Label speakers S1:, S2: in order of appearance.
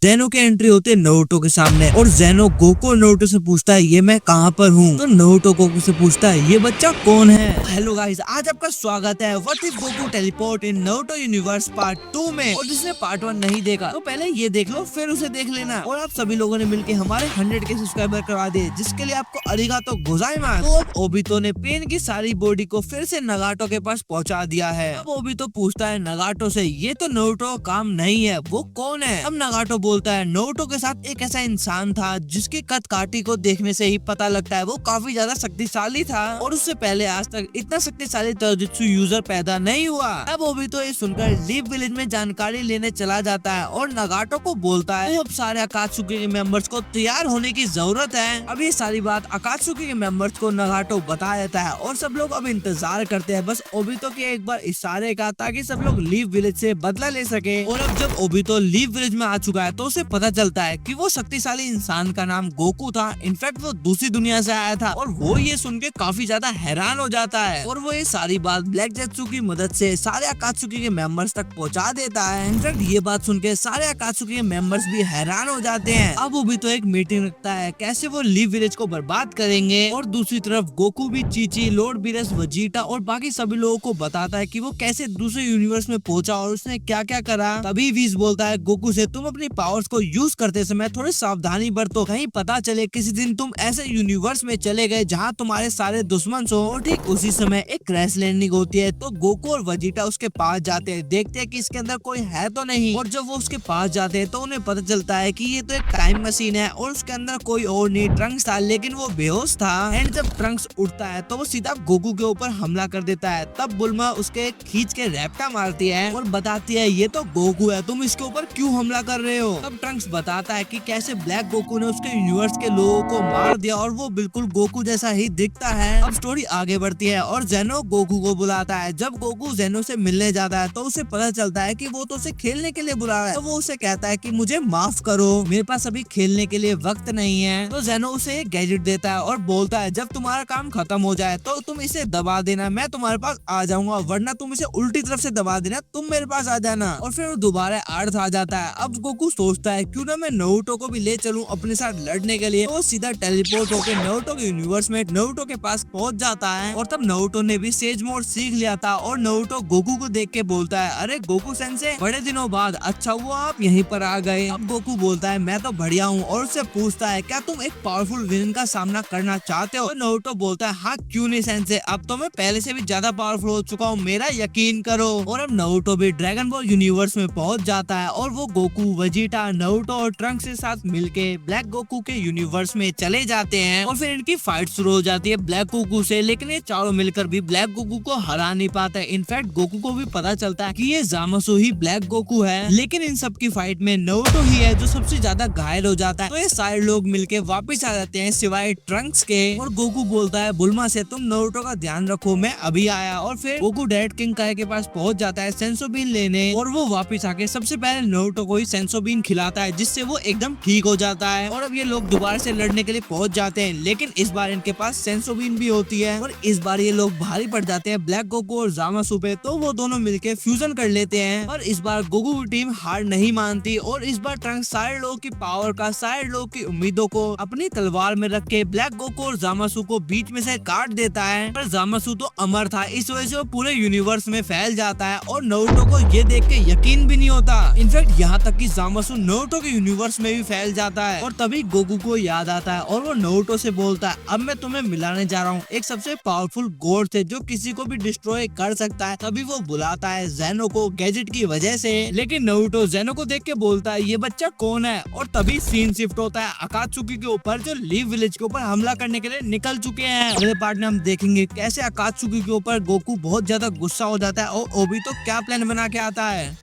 S1: Zeno के entry होते है नारुतो के सामने और ज़ेनो गोकू और नारुतो से पूछता है ये मैं कहाँ पर हूँ। तो नारुतो गोकू से पूछता है ये बच्चा कौन है। हेलो गाइस, आज आपका स्वागत है what if Goku teleport in Naruto universe part 2 में। और जिसने पार्ट 1 नहीं देखा तो पहले ये देख लो फिर उसे देख लेना। और आप सभी लोगों ने मिलकर हमारे 100 के सब्सक्राइबर करवा दिए, जिसके लिए आपको अरिगातो गोजाइमास। तो अब ओबितो ने पेन की सारी बॉडी को फिर से नगाटो के पास पहुँचा दिया है। अब ओबितो पूछता है नगाटो से ये तो नारुतो का काम नहीं है, वो कौन है। अब नगाटो बोलता है नारुतो के साथ एक ऐसा इंसान था जिसकी कद काठी को देखने से ही पता लगता है वो काफी ज्यादा शक्तिशाली था और उससे पहले आज तक इतना शक्तिशाली तोजुत्सु यूजर पैदा नहीं हुआ। अब ओबितो ये सुनकर लीफ विलेज में जानकारी लेने चला जाता है और नगाटो को बोलता है अब सारे अकात्सुकी के मेंबर्स को तैयार होने की जरूरत है। अब ये सारी बात अकात्सुकी के मेंबर्स को नगाटो बता देता है और सब लोग अब इंतजार करते हैं बस ओबितो के एक बार इशारे का, ताकि सब लोग लीफ विलेज से बदला ले सके। और अब जब ओबितो लीफ विलेज में आ चुका है तो उसे पता चलता है कि वो शक्तिशाली इंसान का नाम गोकू था। इनफैक्ट वो दूसरी दुनिया से आया था और वो ये सुन के काफी ज्यादा हैरान हो जाता है और वो ये सारी बात ब्लैक जेत्सु की मदद से सारे अकात्सुकी के मेंबर्स तक पहुंचा देता है। इनफैक्ट ये बात सुन के सारे अकात्सुकी के मेंबर्स भी हैरान हो जाते हैं। अब वो भी तो एक मीटिंग रखता है कैसे वो लीफ विलेज को बर्बाद करेंगे और दूसरी तरफ गोकू भी चीची, लॉर्ड बीरस, वजीटा और बाकी सभी लोगों को बताता है कि वो कैसे दूसरे यूनिवर्स में पहुंचा और उसने क्या क्या करा। तभी वीज बोलता है गोकू से तुम अपनी पावर्स को यूज करते समय थोड़ी सावधानी बरतो, कहीं पता चले किसी दिन तुम ऐसे यूनिवर्स में चले गए जहाँ तुम्हारे सारे दुश्मन हो। और ठीक उसी समय एक क्रैश लैंडिंग होती है तो गोकू और वजीटा उसके पास जाते हैं, देखते हैं कि इसके अंदर कोई है तो नहीं। और जब वो उसके पास जाते हैं तो उन्हें पता चलता है कि ये तो एक टाइम मशीन है और उसके अंदर कोई और नहीं ट्रंक्स था, लेकिन वो बेहोश था। एंड जब ट्रंक्स उठता है तो वो सीधा गोकू के ऊपर हमला कर देता है। तब बुल्मा उसके खींच के रैप्टा मारती है और बताती है ये तो गोकू है, तुम इसके ऊपर क्यों हमला कर रहे हो। तब ट्रंक्स बताता है कि कैसे ब्लैक गोकू ने उसके यूनिवर्स के लोगों को मार दिया और वो बिल्कुल गोकू जैसा ही दिखता है। अब स्टोरी आगे बढ़ती है और ज़ेनो गोकू को बुलाता है। जब गोकू ज़ेनो से मिलने जाता है तो उसे पता चलता है कि वो तो उसे खेलने के लिए बुला रहा है। तो वो उसे कहता है कि मुझे माफ करो, मेरे पास अभी खेलने के लिए वक्त नहीं है। तो ज़ेनो उसे एक गैजेट देता है और बोलता है जब तुम्हारा काम खत्म हो जाए तो तुम इसे दबा देना, मैं तुम्हारे पास आ जाऊंगा, वरना तुम इसे उल्टी तरफ से दबा देना, तुम मेरे पास आ जाना। और फिर वो दोबारा अर्थ आ जाता है। अब गोकू सोचता है क्यों ना मैं नारुतो को भी ले चलूं अपने साथ लड़ने के लिए। तो वो सीधा टेलीपोर्ट होकर नारुतो के यूनिवर्स में नारुतो के पास पहुंच जाता है और तब नारुतो ने भी सेज मोड सीख लिया था और नारुतो गोकू को देख के बोलता है अरे गोकू सेंसे, बड़े दिनों बाद अच्छा हुआ आप यहीं पर आ गए। अब गोकू बोलता है मैं तो बढ़िया हूँ और उससे पूछता है क्या तुम एक पावरफुल विलन का सामना करना चाहते हो। तो नारुतो बोलता है हाँ क्यों नहीं सेंसे, अब तो मैं पहले से भी ज्यादा पावरफुल हो चुका हूँ, मेरा यकीन करो। और अब नारुतो भी ड्रैगन बॉल यूनिवर्स में पहुंच जाता है और वो गोकू, वजीटा, नारुतो और ट्रंक्स के साथ मिलके ब्लैक गोकू के यूनिवर्स में चले जाते हैं। और फिर इनकी फाइट शुरू हो जाती है ब्लैक गोकू से, लेकिन ये चारों मिलकर भी ब्लैक गोकू को हरा नहीं पाते। इनफैक्ट गोकू को भी पता चलता है कि ये ज़ामासु ही ब्लैक गोकू है, लेकिन इन सब की फाइट में नारुतो ही है जो सबसे ज्यादा घायल हो जाता है। तो ये सारे लोग मिलके वापस आ जाते हैं सिवाय ट्रंक्स के। और गोकू बोलता है बुल्मा से तुम नारुतो का ध्यान रखो, मैं अभी आया। और फिर गोकू डायरेक्ट किंग काई के पास पहुंच जाता है सेंसोबीन लेने और वो वापस आके सबसे पहले नारुतो को ही सेंसोबीन खिलाता है, जिससे वो एकदम ठीक हो जाता है। और अब ये लोग दोबारा से लड़ने के लिए पहुंच जाते हैं, लेकिन इस बार इनके पास सेंसोबीन भी होती है और इस बार ये लोग भारी पड़ जाते हैं ब्लैक गोकू और ज़ामासु पे। तो वो दोनों मिलके फ्यूजन कर लेते हैं और इस बार गोकू की टीम हार नहीं मानती और इस बार ट्रंक्स सारे लोगों की पावर का, सारे लोगों की उम्मीदों को अपनी तलवार में रख के ब्लैक गोकू और ज़ामासु को बीच में से काट देता है। पर ज़ामासु तो अमर था, इस वजह से वो पूरे यूनिवर्स में फैल जाता है और नारुतो को ये देख के यकीन भी नहीं होता। इनफैक्ट यहाँ तक कि ज़ामासु नारुतो के यूनिवर्स में भी फैल जाता है। और तभी गोकू को याद आता है और वो नारुतो से बोलता है अब मैं तुम्हें मिलाने जा रहा हूँ एक सबसे पावरफुल गॉड से जो किसी को भी डिस्ट्रॉय कर सकता है। तभी वो बुलाता है ज़ेनो को गैजेट की वजह से, लेकिन नारुतो ज़ेनो को देख के बोलता है ये बच्चा कौन है। और तभी सीन शिफ्ट होता है अकात्सुकी के ऊपर जो लीफ विलेज के ऊपर हमला करने के लिए निकल चुके हैं। अगले पार्ट में हम देखेंगे कैसे अकात्सुकी के ऊपर गोकू बहुत ज्यादा गुस्सा हो जाता है और ओबितो क्या प्लान बना के आता है।